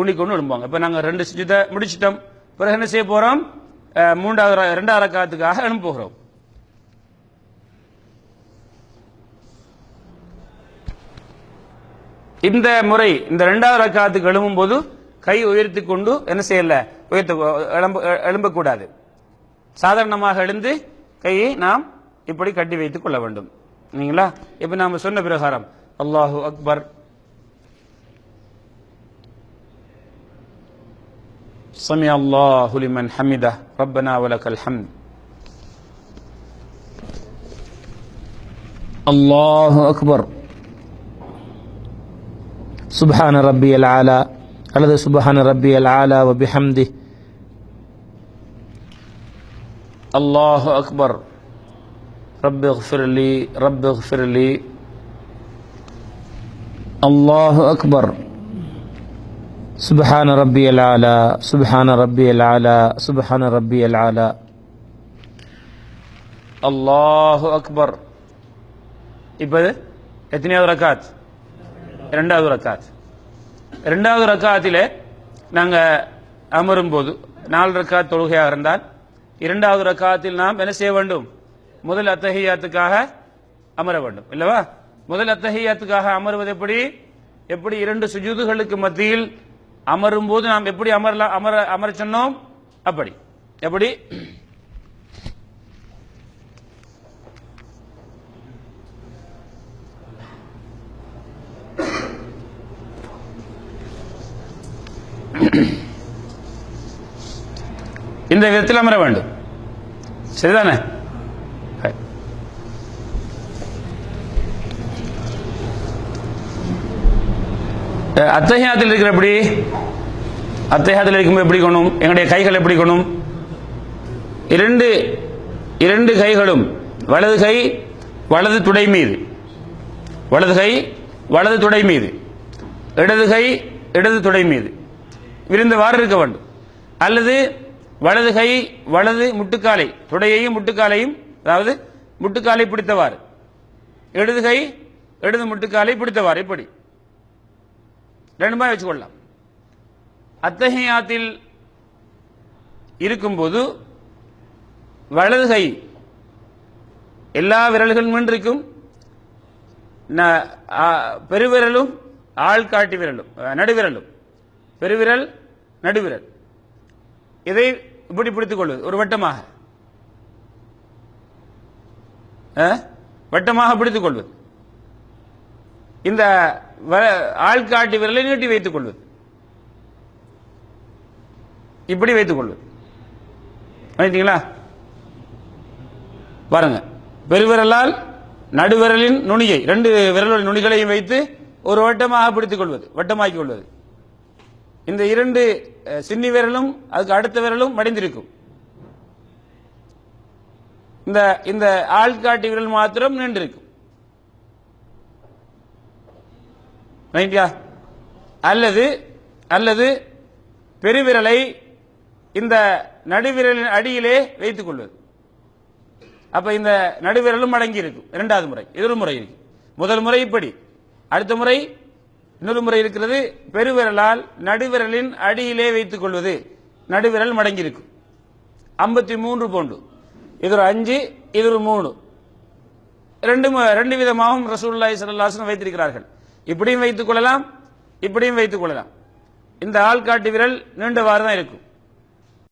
ஊனிக்கொண்டு எழும்புவாங்க. இப்போ நாங்கள் 2 சுஜூதை முடிச்சிட்டோம். பிறகு என்ன செய்ய போறோம்? 2வது ரக்காத்துக்காக எழும்ப போகிறோம். இந்த முறை இந்த 2வது ரக்காத்துக்கு எழும்பும் போது கை உயர்த்தி கொண்டு என்ன செய்யல, எழும்பக்கூடாது. சாதாரணமாக எழுந்து கையை நாம் இப்படி கட்டி வைத்துக் கொள்ள வேண்டும். நீங்களா இப்ப நாம சொன்ன பிரகாரம் அல்லாஹு அக்பர், சமி அல்லாஹு லிமன் ஹமிதா, ரப்பனா வலக்கல் ஹம்த், அல்லாஹு அக்பர், சுப்ஹான ரப்பியல் ஆலா அல்லது சுப்ஹான ரப்பியல் ஆலா வ பிஹம்தி, அல்லாஹு அக்பர், ரப்பி இக்ஃபிர்லி ரப்பி இக்ஃபிர்லி, அல்லாஹு அக்பர், சுப்ஹான ரப்பியல் ஆலா சுப்ஹான ரப்பியல் ஆலா சுப்ஹான ரப்பியல் ஆலா, அல்லாஹு அக்பர். இப்போ எத்தனையாவது ரக்காத்? 2வது ரக்காத். 2வது ரக்காத்திலே நாங்கள் அமரும் போது 4 ரக்காத் தொழுகையாக இருந்தால் 2வது ரக்காத்தில் நாம் என்ன செய்ய வேண்டும்? முதல் அத்தஹியாத்துக்காக அமர வேண்டும் இல்லவா? முதல் அத்தஹியாத்துக்காக அமர்வது எப்படி 2 சுஜூதுகளுக்கு மத்தியில் அமரும் போது நாம் எப்படி அமர சொன்னோம் அப்படி. எப்படி? இந்த விதத்தில் அமர வேண்டும். சரிதானே? அத்தஹியாத்தில் இருக்கிற எப்படி? அத்தஹியாத்தில் இருக்கும்போது எப்படி கொள்ளும்? எங்களுடைய கைகள் எப்படி கொள்ளும்? இரண்டு கைகளும் வலது கை வலது துடை மீது, வலது கை வலது துடை மீது, இடது கை இடது துடை மீது விரிந்தவாறு இருக்க வேண்டும். அல்லது வலது கை வலது முட்டுக்காலை, துடையையும் முட்டுக்காலையும், அதாவது முட்டுக்காலை பிடித்தவாறு, இடது கை இடது முட்டுக்காலை பிடித்தவாறு, இப்படி 2 வச்சுக்கொள்ளலாம். அத்தஹியாத்தில் இருக்கும்போது வலது கை எல்லா விரல்களும் இருக்கும், பெருவிரலும் ஆள்காட்டி விரலும் நடுவிரலும், பெருவிரல் நடுவிரல், இதை இப்படி பிடித்துக் கொள்வது ஒரு வட்டமாக பிடித்துக் கொள்வது. இந்த ஆள்காட்டி விரலை நீட்டி வைத்துக் கொள்வது, இப்படி வைத்துக் கொள்வது. பாருங்க, பெருவிரலால் நடுவிரலின் நுனியை 2 விரலின் நுனிகளையும் வைத்து ஒரு வட்டமாக பிடித்துக் கொள்வது, வட்டமாக்கிக் கொள்வது. இந்த 2 சின்னி விரலும் அதுக்கு அடுத்த விரலும் மடிந்திருக்கும். இந்த ஆள்காட்டி விரல் மாத்திரம் நின்றிருக்கும். அல்லது பெருவிரலை இந்த நடுவிரலின் அடியிலே வைத்துக் கொள்வது. அப்ப இந்த நடுவிரலும் அடங்கி இருக்கும். 2வது முறை இது ஒரு முறை இருக்கு. முதல் முறை இப்படி, அடுத்த முறை இன்னொரு முறை இருக்கிறது. பெருவிரலால் நடுவிரலின் அடியிலே வைத்துக் கொள்வது, நடுவிரல் மடங்கி இருக்கும். 53 போன்று, இது ஒரு 5, இது ஒரு 3, 2 விதமாகவும் ரசூலுல்லாஹி ஸல்லல்லாஹு அலைஹி வஸல்லம் வைத்திருக்கிறார்கள். இப்படியும் வைத்துக் கொள்ளலாம், இப்படியும் வைத்துக் கொள்ளலாம். இந்த ஆள்காட்டி விரல் நீண்டவாறு தான் இருக்கும்.